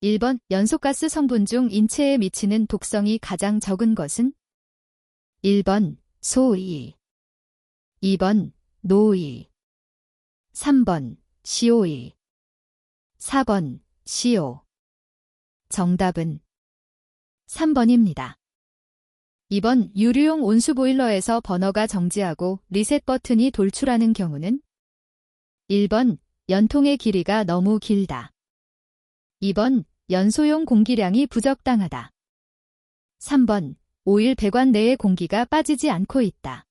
1번 연소가스 성분 중 인체에 미치는 독성이 가장 적은 것은? 1번 소이, 2번 노이, 3번 CO2, 4번 CO. 정답은 3번입니다. 2번 유류용 온수보일러에서 버너가 정지하고 리셋 버튼이 돌출하는 경우는? 1번 연통의 길이가 너무 길다. 2번 연소용 공기량이 부적당하다. 3번 오일 배관 내의 공기가 빠지지 않고 있다.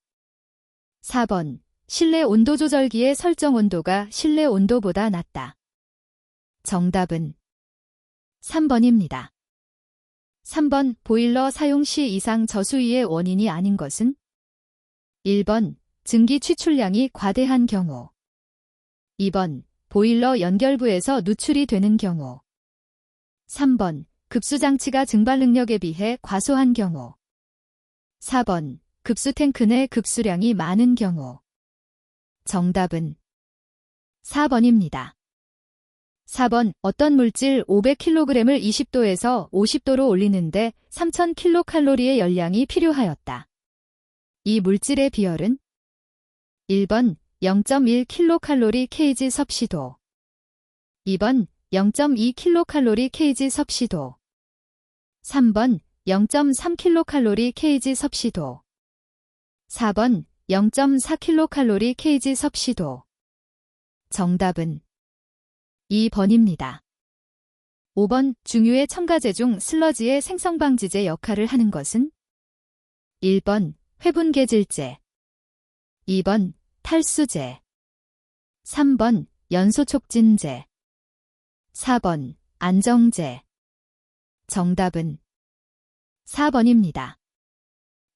4번 실내 온도 조절기의 설정 온도가 실내 온도보다 낮다. 정답은 3번입니다. 3번 보일러 사용 시 이상 저수위의 원인이 아닌 것은? 1번 증기 취출량이 과대한 경우, 2번 보일러 연결부에서 누출이 되는 경우, 3번 급수장치가 증발 능력에 비해 과소한 경우, 4번 급수탱크 내 급수량이 많은 경우. 정답은 4번입니다. 4번 어떤 물질 500kg을 20도에서 50도로 올리는데 3000kcal의 열량이 필요하였다. 이 물질의 비열은? 1번 0.1kcal/kg 섭씨도, 2번 0.2kcal/kg 섭씨도, 3번 0.3kcal/kg 섭씨도, 4번 0.4kcal/kg 섭씨도. 정답은 2번입니다. 5번 중유의 첨가제 중 슬러지의 생성방지제 역할을 하는 것은? 1번 회분개질제, 2번 탈수제, 3번 연소촉진제, 4번 안정제. 정답은 4번입니다.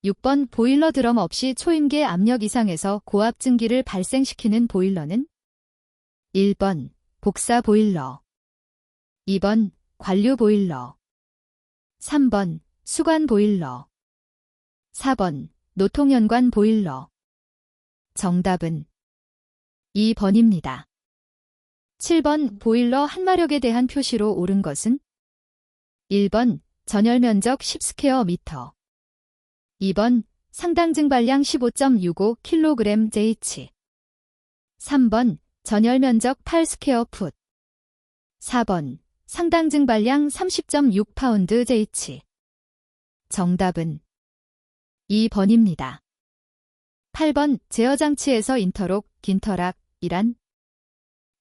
6번 보일러 드럼 없이 초임계 압력 이상에서 고압 증기를 발생시키는 보일러는? 1번 복사 보일러, 2번 관류 보일러, 3번 수관 보일러, 4번 노통연관 보일러. 정답은 2번입니다. 7번 보일러 한마력에 대한 표시로 옳은 것은? 1번 전열면적 10스퀘어미터, 2번 상당 증발량 15.65kg/J, 3번 전열면적 8스퀘어풋, 4번 상당 증발량 30.6파운드/J. 정답은 2번입니다. 8번 제어장치에서 인터록, 긴터락이란?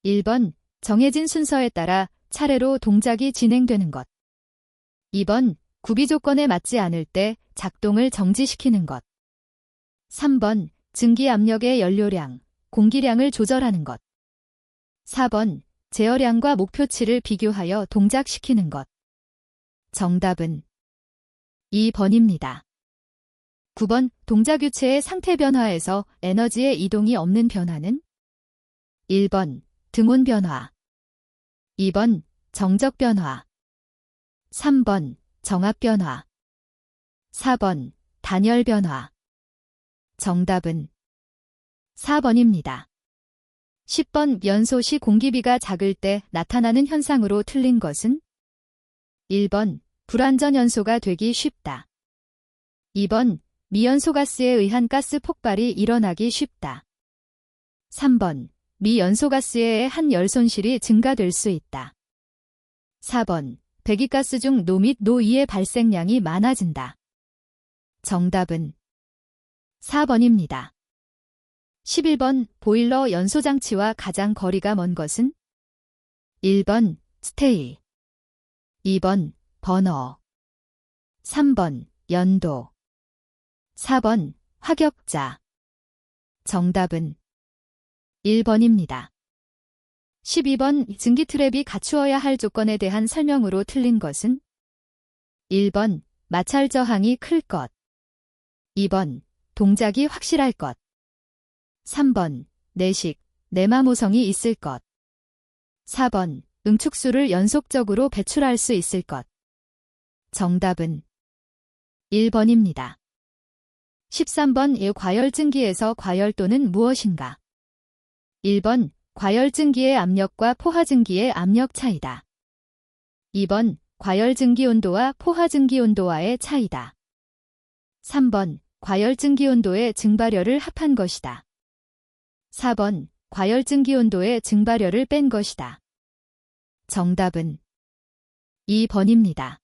1번 정해진 순서에 따라 차례로 동작이 진행되는 것, 2번 구비 조건에 맞지 않을 때 작동을 정지시키는 것, 3번 증기 압력의 연료량, 공기량을 조절하는 것, 4번 제어량과 목표치를 비교하여 동작시키는 것. 정답은 2번입니다. 9번 동작 유체의 상태 변화에서 에너지의 이동이 없는 변화는? 1번 등온 변화, 2번 정적 변화, 3번 정압 변화, 4번 단열 변화. 정답은 4번입니다. 10번 연소 시 공기비가 작을 때 나타나는 현상으로 틀린 것은? 1번 불완전 연소가 되기 쉽다, 2번 미연소가스에 의한 가스 폭발이 일어나기 쉽다, 3번 미연소가스에 한 열 손실이 증가될 수 있다, 4번 배기가스 중 노 및 노2의 발생량이 많아진다. 정답은 4번입니다. 11번 보일러 연소장치와 가장 거리가 먼 것은? 1번 스테이, 2번 버너, 3번 연도, 4번 화격자. 정답은 1번입니다. 12번 증기 트랩이 갖추어야 할 조건에 대한 설명으로 틀린 것은? 1번 마찰 저항이 클 것, 2번 동작이 확실할 것, 3번 내식, 내마모성이 있을 것, 4번 응축수를 연속적으로 배출할 수 있을 것. 정답은 1번입니다. 13번 과열증기에서 과열도는 무엇인가? 1번 과열증기의 압력과 포화증기의 압력 차이다. 2번 과열 증기 온도와 포화 증기 온도와의 차이다. 3번 과열 증기 온도의 증발열을 합한 것이다. 4번 과열 증기 온도의 증발열을 뺀 것이다. 정답은 2번입니다.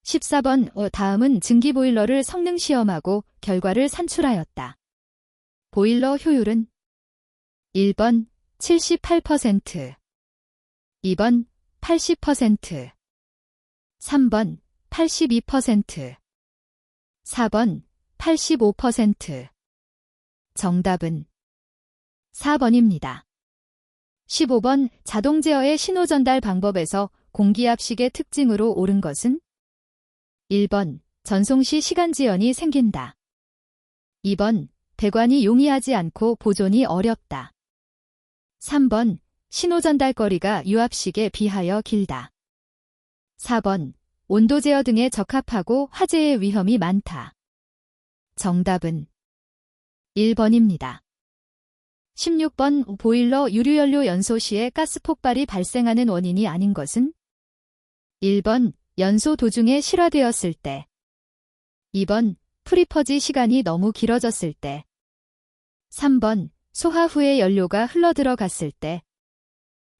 14번 다음은 증기 보일러를 성능 시험하고 결과를 산출하였다. 보일러 효율은 1번 78%, 2번 80%, 3번 82%, 4번 85%. 정답은 4번입니다. 15번 자동 제어의 신호 전달 방법에서 공기압식의 특징으로 옳은 것은 1번 전송 시 시간 지연이 생긴다. 2번 배관이 용이하지 않고 보존이 어렵다. 3번 신호 전달 거리가 유압식에 비하여 길다. 4번 온도 제어 등에 적합하고 화재의 위험이 많다. 정답은 1번입니다. 16번 보일러 유류연료 연소 시에 가스 폭발이 발생하는 원인이 아닌 것은 1번 연소 도중에 실화되었을 때, 2번 프리퍼지 시간이 너무 길어졌을 때, 3번 소화 후에 연료가 흘러들어갔을 때,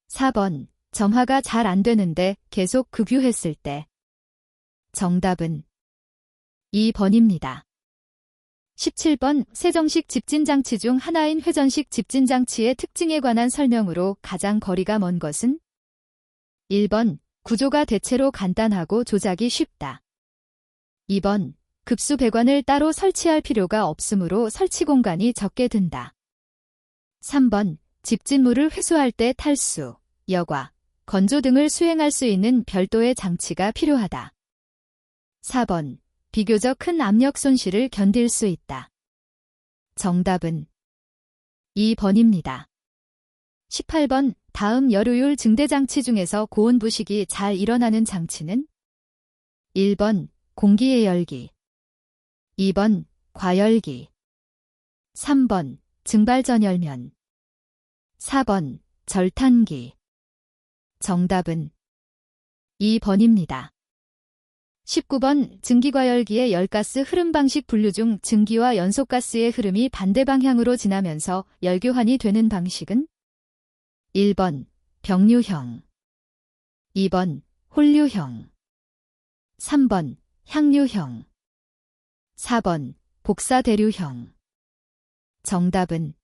4번 점화가 잘 안 되는데 계속 급유했을 때. 정답은 2번입니다. 17번 세정식 집진장치 중 하나인 회전식 집진장치의 특징에 관한 설명으로 가장 거리가 먼 것은 1번 구조가 대체로 간단하고 조작이 쉽다. 2번 급수 배관을 따로 설치할 필요가 없으므로 설치 공간이 적게 든다. 3번 집진물을 회수할 때 탈수, 여과, 건조 등을 수행할 수 있는 별도의 장치가 필요하다. 4번 비교적 큰 압력 손실을 견딜 수 있다. 정답은 2번입니다. 18번 다음 열효율 증대 장치 중에서 고온 부식이 잘 일어나는 장치는 1번 공기의 열기, 2번 과열기, 3번 증발전열면, 4번 절탄기. 정답은 2번입니다. 19번 증기과열기의 열가스 흐름 방식 분류 중 증기와 연소가스의 흐름이 반대 방향으로 지나면서 열교환이 되는 방식은 1번 병류형, 2번 홀류형, 3번 향류형, 4번 복사대류형. 정답은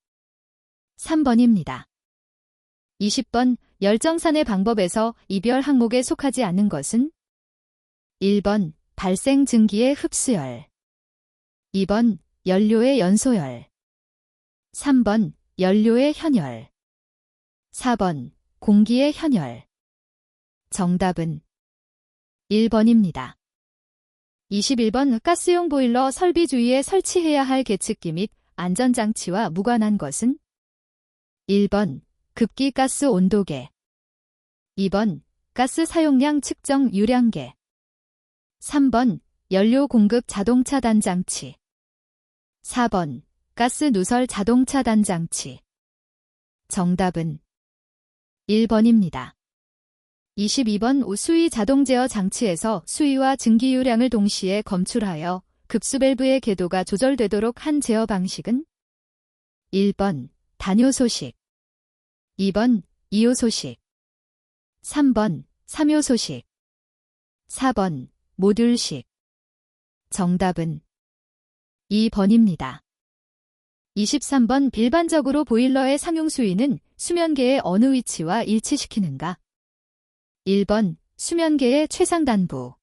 3번입니다. 20번 열정산의 방법에서 이별 항목에 속하지 않는 것은 1번 발생 증기의 흡수열, 2번 연료의 연소열, 3번 연료의 현열, 4번 공기의 현열. 정답은 1번입니다. 21번 가스용 보일러 설비 주위에 설치해야 할 계측기 및 안전장치와 무관한 것은 1번 급기 가스 온도계, 2번 가스 사용량 측정 유량계, 3번 연료 공급 자동 차단 장치, 4번 가스 누설 자동 차단 장치. 정답은 1번입니다. 22번 수위 자동 제어 장치에서 수위와 증기유량을 동시에 검출하여 급수 밸브의 궤도가 조절되도록 한 제어 방식은 1번 단요소식, 2번 이요소식, 3번 삼요소식, 4번 모듈식. 정답은 2번입니다. 23번 일반적으로 보일러의 상용 수위는 수면계의 어느 위치와 일치시키는가? 1번 수면계의 최상단부,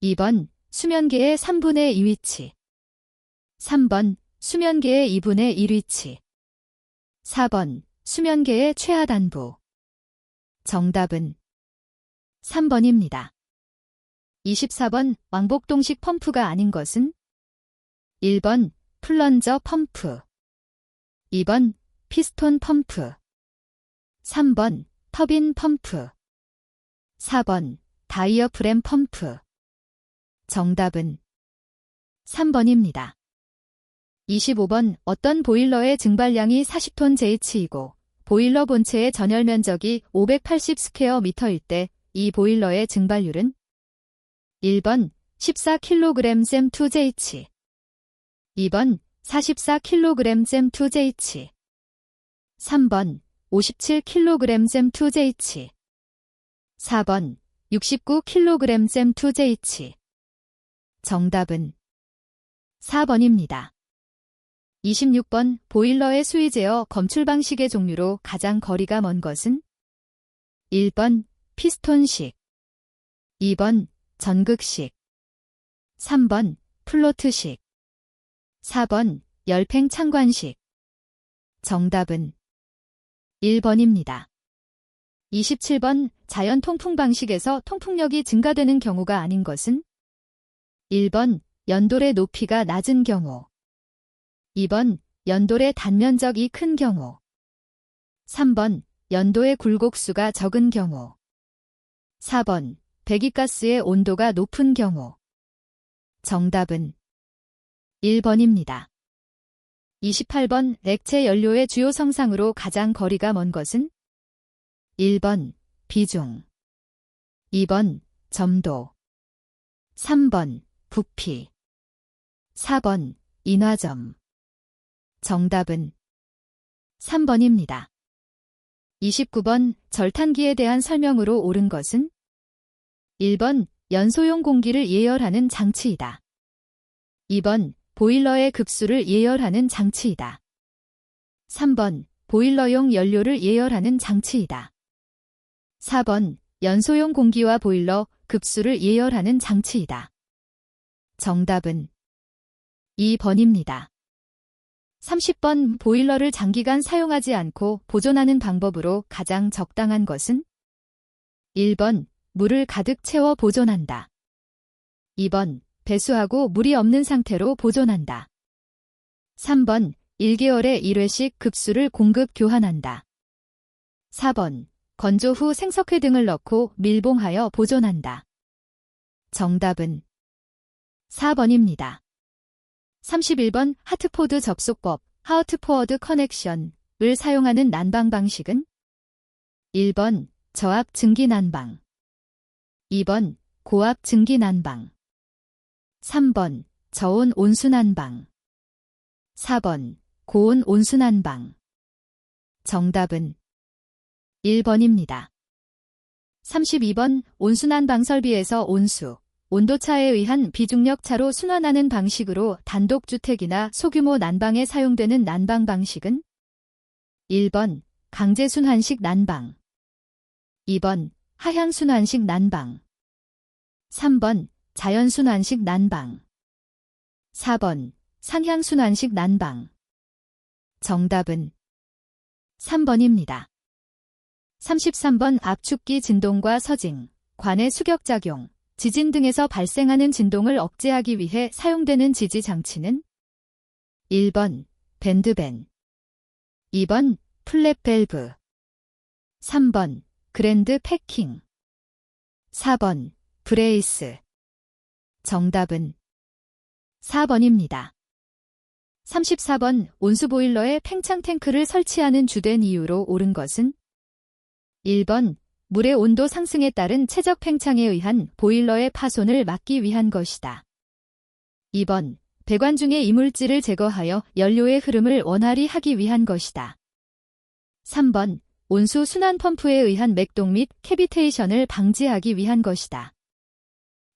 2번 수면계의 3분의 2 위치, 3번 수면계의 2분의 1 위치, 4번 수면계의 최하단부. 정답은 3번입니다. 24번 왕복동식 펌프가 아닌 것은 1번 플런저 펌프, 2번 피스톤 펌프, 3번 터빈 펌프, 4번 다이어프램 펌프. 정답은 3번입니다. 25번 어떤 보일러의 증발량이 40톤 JH이고 보일러 본체의 전열 면적이 580 스퀘어 미터일 때 이 보일러의 증발률은 1번 14kg 잼2JH 2번 44kg 잼2JH 3번 57kg 잼2JH 4번 69kg 잼2JH 정답은 4번입니다. 26번 보일러의 수위 제어 검출 방식의 종류로 가장 거리가 먼 것은 1번 피스톤식 2번 전극식 3번 플로트식 4번 열팽 창관식 정답은 1번입니다. 27번 자연 통풍 방식에서 통풍력이 증가되는 경우가 아닌 것은 1번 연돌의 높이가 낮은 경우 2번 연돌의 단면적이 큰 경우 3번 연도의 굴곡수가 적은 경우 4번 배기가스의 온도가 높은 경우 정답은 1번입니다. 28번 액체 연료의 주요 성상으로 가장 거리가 먼 것은 1번 비중 2번 점도 3번 부피 4번 인화점 정답은 3번입니다. 29번 절탄기에 대한 설명으로 옳은 것은 1번 연소용 공기를 예열하는 장치이다. 2번 보일러의 급수를 예열하는 장치이다. 3번 보일러용 연료를 예열하는 장치이다. 4번 연소용 공기와 보일러 급수를 예열하는 장치이다. 정답은 2번입니다. 30번 보일러를 장기간 사용하지 않고 보존하는 방법으로 가장 적당한 것은 1번 물을 가득 채워 보존한다. 2번 배수하고 물이 없는 상태로 보존한다. 3번 1개월에 1회씩 급수를 공급 교환한다. 4번 건조 후 생석회 등을 넣고 밀봉하여 보존한다. 정답은 4번입니다. 31번 하트포드 접속법, 하우트포워드 커넥션을 사용하는 난방 방식은 1번 저압 증기 난방 2번 고압 증기 난방 3번 저온 온수 난방 4번 고온 온수 난방 정답은 1번입니다. 32번 온수난방 설비에서 온수, 온도차에 의한 비중력 차로 순환하는 방식으로 단독주택이나 소규모 난방에 사용되는 난방 방식은 1번 강제순환식 난방 2번 하향순환식 난방 3번 자연순환식 난방 4번 상향순환식 난방 정답은 3번입니다. 33번 압축기 진동과 서징, 관의 수격작용, 지진 등에서 발생하는 진동을 억제하기 위해 사용되는 지지 장치는 1번 밴드밴 2번 플랫 밸브 3번 그랜드 패킹 4번 브레이스 정답은 4번입니다. 34번 온수보일러에 팽창 탱크를 설치하는 주된 이유로 옳은 것은 1번 물의 온도 상승에 따른 최적 팽창에 의한 보일러의 파손을 막기 위한 것이다. 2번 배관 중의 이물질을 제거하여 연료의 흐름을 원활히 하기 위한 것이다. 3번 온수 순환 펌프에 의한 맥동 및 캐비테이션을 방지하기 위한 것이다.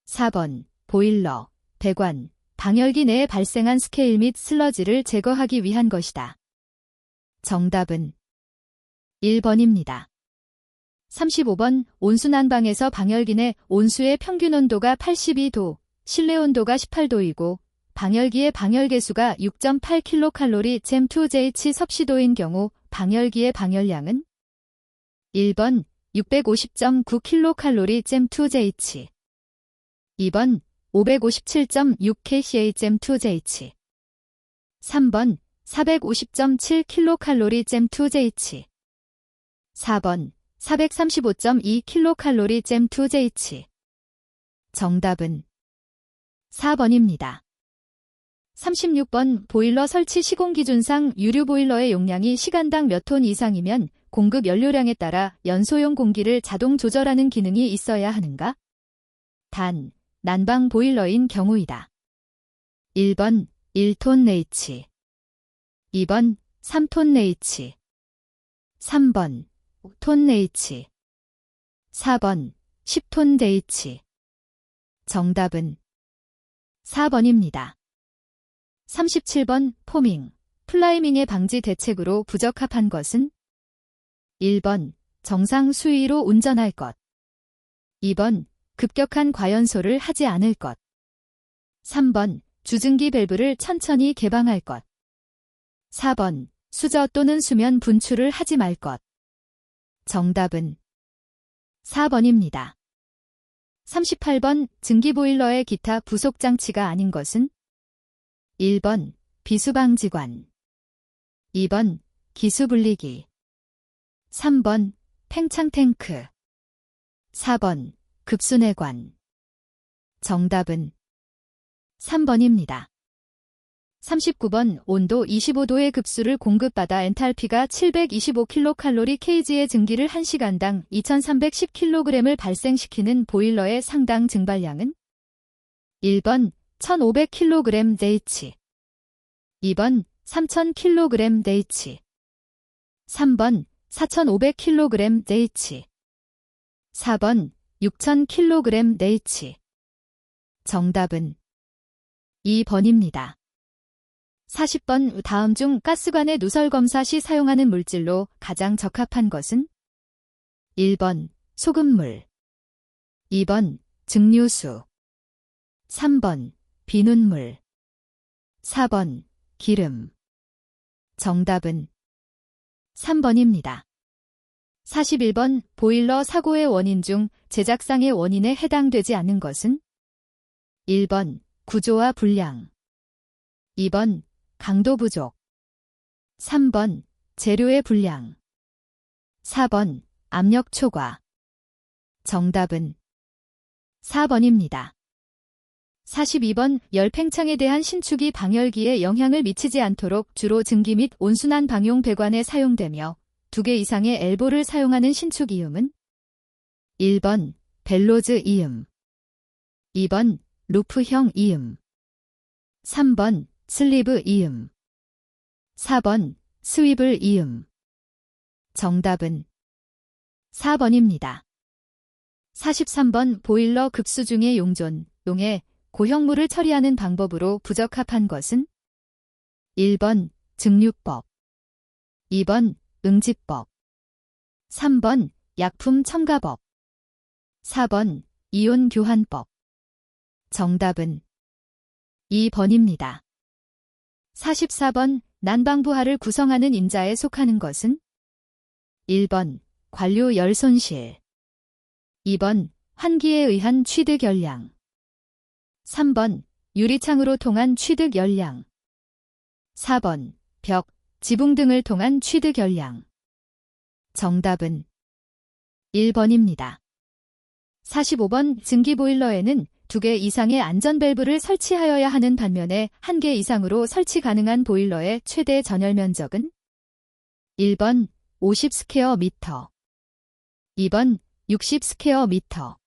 4번 보일러, 배관, 방열기 내에 발생한 스케일 및 슬러지를 제거하기 위한 것이다. 정답은 1번입니다. 35번 온수난방에서 방열기 내 온수의 평균 온도가 82도, 실내 온도가 18도이고 방열기의 방열계수가 6.8kcal 잼2JH 섭씨도인 경우 방열기의 방열량은 1번 650.9kcal 잼2JH 2번 557.6kcal 잼2JH 3번 450.7kcal 잼2JH 4번 435.2kcal 잼2JH 정답은 4번입니다. 36번 보일러 설치 시공기준상 유류 보일러의 용량이 시간당 몇 톤 이상이면 공급 연료량에 따라 연소용 공기를 자동 조절하는 기능이 있어야 하는가? 단, 난방 보일러인 경우이다. 1번 1톤 H, 2번 3톤 H, 3번 5톤 H, 4번 10톤 H. 정답은 4번입니다. 37번 포밍, 플라이밍의 방지 대책으로 부적합한 것은? 1번 정상 수위로 운전할 것, 2번 급격한 과연소를 하지 않을 것, 3번 주증기 밸브를 천천히 개방할 것, 4번 수저 또는 수면 분출을 하지 말 것. 정답은 4번입니다. 38번 증기보일러의 기타 부속장치가 아닌 것은? 1번 비수방지관, 2번 기수분리기, 3번 팽창탱크, 4번 급수내관. 정답은 3번입니다. 39번 온도 25도의 급수를 공급받아 엔탈피가 725kcalKg의 증기를 1시간당 2310kg을 발생시키는 보일러의 상당 증발량은? 1번 1500kg/H, 2번 3000kg/H, 3번 4500kg/H, 4번 6000kg/H. 정답은 2번입니다. 40번 다음 중 가스관의 누설 검사 시 사용하는 물질로 가장 적합한 것은? 1번 소금물, 2번 증류수, 3번 비눗물, 4번 기름. 정답은 3번입니다. 41번 보일러 사고의 원인 중 제작상의 원인에 해당되지 않는 것은? 1번 구조화 불량, 2번 강도 부족, 3번 재료의 불량, 4번 압력 초과. 정답은 4번입니다. 42번 열 팽창에 대한 신축이 방열기에 영향을 미치지 않도록 주로 증기 및 온순환 방용 배관에 사용되며 2개 이상의 엘보를 사용하는 신축 이음은? 1번 벨로즈 이음, 2번 루프형 이음, 3번 슬리브 이음, 4번 스위블 이음. 정답은 4번입니다. 43번 보일러 급수 중의 용에 고형물을 처리하는 방법으로 부적합한 것은? 1번 증류법, 2번 응집법, 3번 약품 첨가법, 4번 이온 교환법. 정답은 2번입니다. 44번 난방부하를 구성하는 인자에 속하는 것은? 1번 관료 열 손실, 2번 환기에 의한 취득 열량, 3번 유리창으로 통한 취득 열량, 4번 벽, 지붕 등을 통한 취득 열량. 정답은 1번입니다. 45번 증기보일러에는 2개 이상의 안전밸브를 설치하여야 하는 반면에 1개 이상으로 설치 가능한 보일러의 최대 전열 면적은? 1번 50 스퀘어 미터, 2번 60 스퀘어 미터,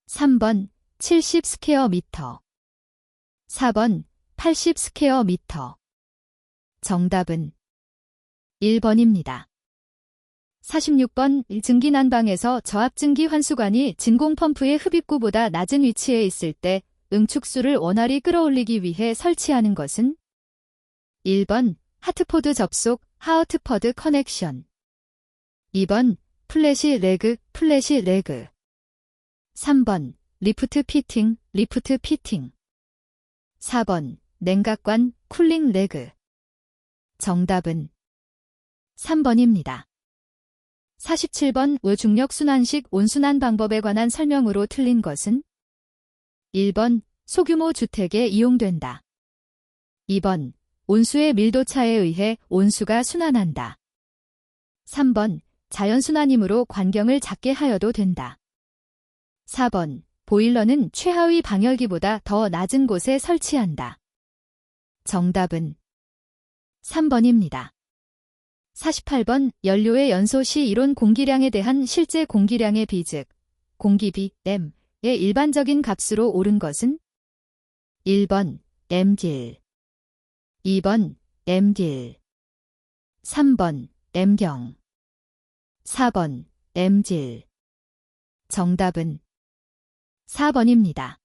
3번 70 스퀘어 미터, 4번 80 스퀘어 미터. 정답은 1번입니다. 46번 증기난방에서 저압증기 환수관이 진공펌프의 흡입구보다 낮은 위치에 있을 때 응축수를 원활히 끌어올리기 위해 설치하는 것은? 1번 하트포드 접속, 하어트퍼드 커넥션, 2번 플래시 레그, 3번 리프트 피팅, 4번 냉각관, 쿨링 레그. 정답은 3번입니다. 47번 중력순환식 온순환 방법에 관한 설명으로 틀린 것은? 1번 소규모 주택에 이용된다, 2번 온수의 밀도차에 의해 온수가 순환한다, 3번 자연순환이므로 관경을 작게 하여도 된다, 4번 보일러는 최하위 방열기보다 더 낮은 곳에 설치한다. 정답은 3번입니다. 48번 연료의 연소시 이론 공기량에 대한 실제 공기량의 비 즉 공기비 M의 일반적인 값으로 옳은 것은 1번 M길 2번 M길 3번 M경 4번 M질 정답은 4번입니다.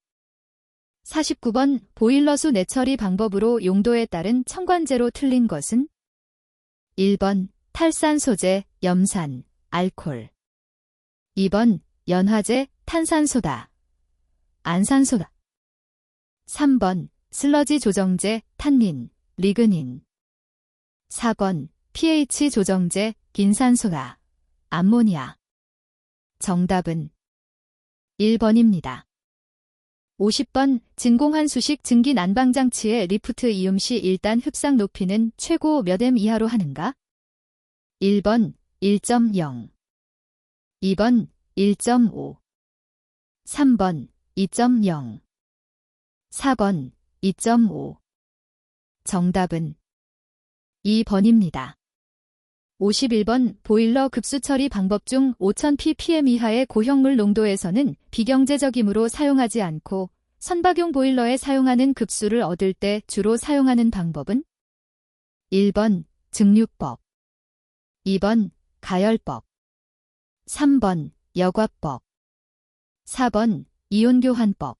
49번 보일러수 내처리 방법으로 용도에 따른 첨관제로 틀린 것은 1번 탈산 소재, 염산, 알콜 2번 연화제, 탄산소다, 안산소다 3번 슬러지 조정제, 탄닌, 리그닌 4번 pH 조정제, 긴산소다, 암모니아 정답은 1번입니다. 50번 진공환수식 증기 난방장치의 리프트 이용 시 일단 흡상 높이는 최고 몇 m 이하로 하는가? 1번 1.0 2번 1.5 3번 2.0 4번 2.5 정답은 2번입니다. 51번 보일러 급수 처리 방법 중 5000ppm 이하의 고형물 농도에서는 비경제적이므로 사용하지 않고 선박용 보일러에 사용하는 급수를 얻을 때 주로 사용하는 방법은 1번 증류법 2번 가열법 3번 여과법 4번 이온교환법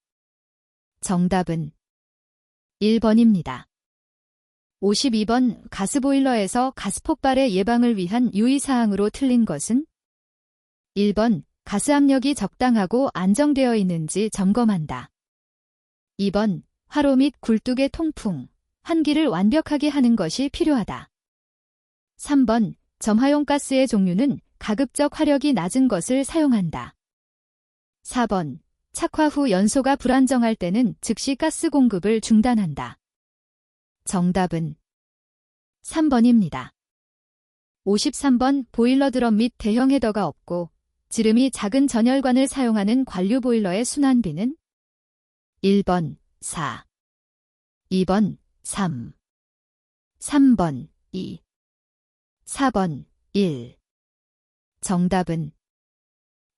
정답은 1번입니다. 52번 가스보일러에서 가스폭발의 예방을 위한 유의사항으로 틀린 것은 1번 가스압력이 적당하고 안정되어 있는지 점검한다. 2번 화로 및 굴뚝의 통풍, 환기를 완벽하게 하는 것이 필요하다. 3번 점화용 가스의 종류는 가급적 화력이 낮은 것을 사용한다. 4번 착화 후 연소가 불안정할 때는 즉시 가스 공급을 중단한다. 정답은 3번입니다. 53번 보일러 드럼 및 대형 헤더가 없고 지름이 작은 전열관을 사용하는 관류 보일러의 순환비는 1번 4, 2번 3, 3번 2, 4번 1. 정답은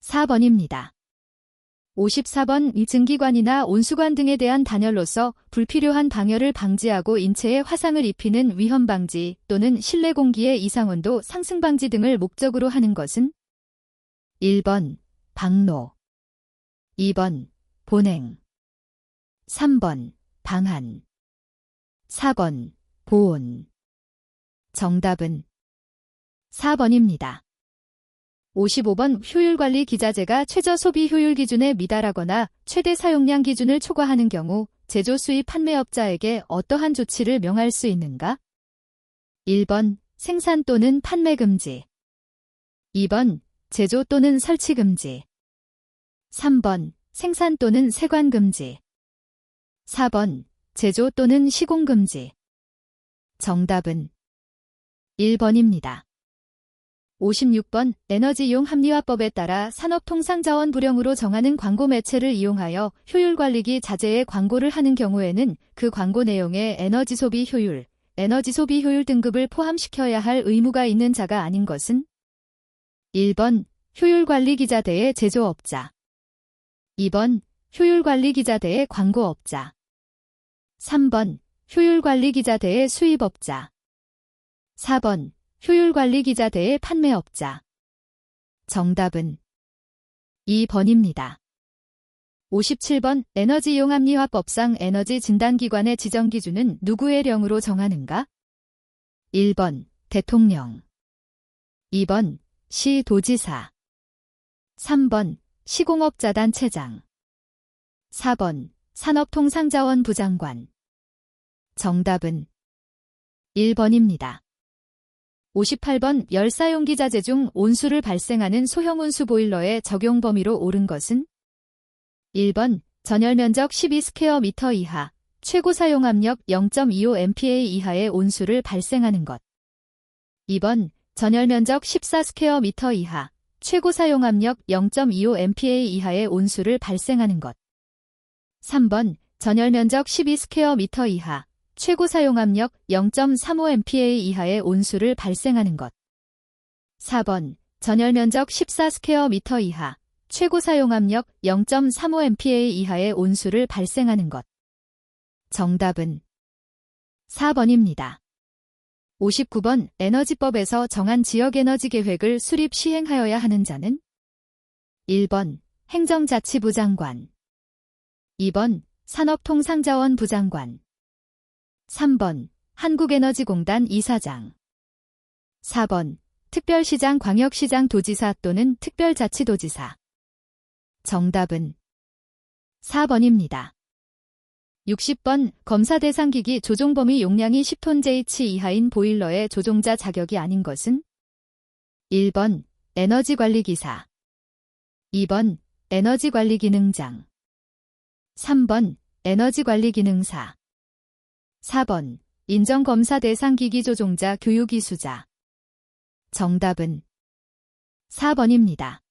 4번입니다. 54번 증기관이나 온수관 등에 대한 단열로서 불필요한 방열을 방지하고 인체에 화상을 입히는 위험 방지 또는 실내 공기의 이상온도 상승 방지 등을 목적으로 하는 것은 1번 방로 2번 본행 3번 방한 4번 보온 정답은 4번입니다. 55번 효율관리 기자재가 최저 소비 효율 기준에 미달하거나 최대 사용량 기준을 초과하는 경우 제조 수입 판매업자에게 어떠한 조치를 명할 수 있는가? 1번 생산 또는 판매 금지 2번 제조 또는 설치 금지 3번 생산 또는 세관 금지 4번 제조 또는 시공 금지 정답은 1번입니다. 56번 에너지용 합리화법에 따라 산업통상자원 불형으로 정하는 광고 매체를 이용하여 효율관리기 자재의 광고를 하는 경우에는 그 광고 내용에 에너지 소비 효율 등급을 포함시켜야 할 의무가 있는 자가 아닌 것은 1번 효율관리기자대의 제조업자 2번 효율관리기자대의 광고업자 3번 효율관리기자대의 수입업자 4번 효율관리기자대의 판매업자 정답은 2번입니다. 57번 에너지용합리화법상 에너지 진단기관의 지정기준은 누구의 령으로 정하는가? 1번 대통령 2번 시도지사 3번 시공업자단체장 4번 산업통상자원부 장관 정답은 1번입니다. 58번 열사용기 자재 중 온수를 발생하는 소형 온수 보일러의 적용 범위로 옳은 것은 1번 전열면적 12스퀘어미터 이하, 최고 사용압력 0.25MPa 이하의 온수를 발생하는 것 2번 전열면적 14스퀘어미터 이하, 최고 사용압력 0.25MPa 이하의 온수를 발생하는 것 3번 전열면적 12스퀘어미터 이하, 최고 사용압력 0.35MPa 이하의 온수를 발생하는 것 4번 전열면적 14스퀘어미터 이하, 최고 사용압력 0.35MPa 이하의 온수를 발생하는 것. 정답은 4번입니다. 59번 에너지법에서 정한 지역에너지 계획을 수립 시행하여야 하는 자는 1번 행정자치부 장관, 2번 산업통상자원부 장관, 3번 한국에너지공단 이사장, 4번 특별시장 광역시장 도지사 또는 특별자치도지사. 정답은 4번입니다. 60번 검사 대상 기기 조종 범위 용량이 10톤 JH 이하인 보일러의 조종자 자격이 아닌 것은 1번 에너지관리기사, 2번 에너지관리기능장, 3번 에너지관리기능사, 4번 인정검사 대상 기기 조종자 교육이수자. 정답은 4번입니다.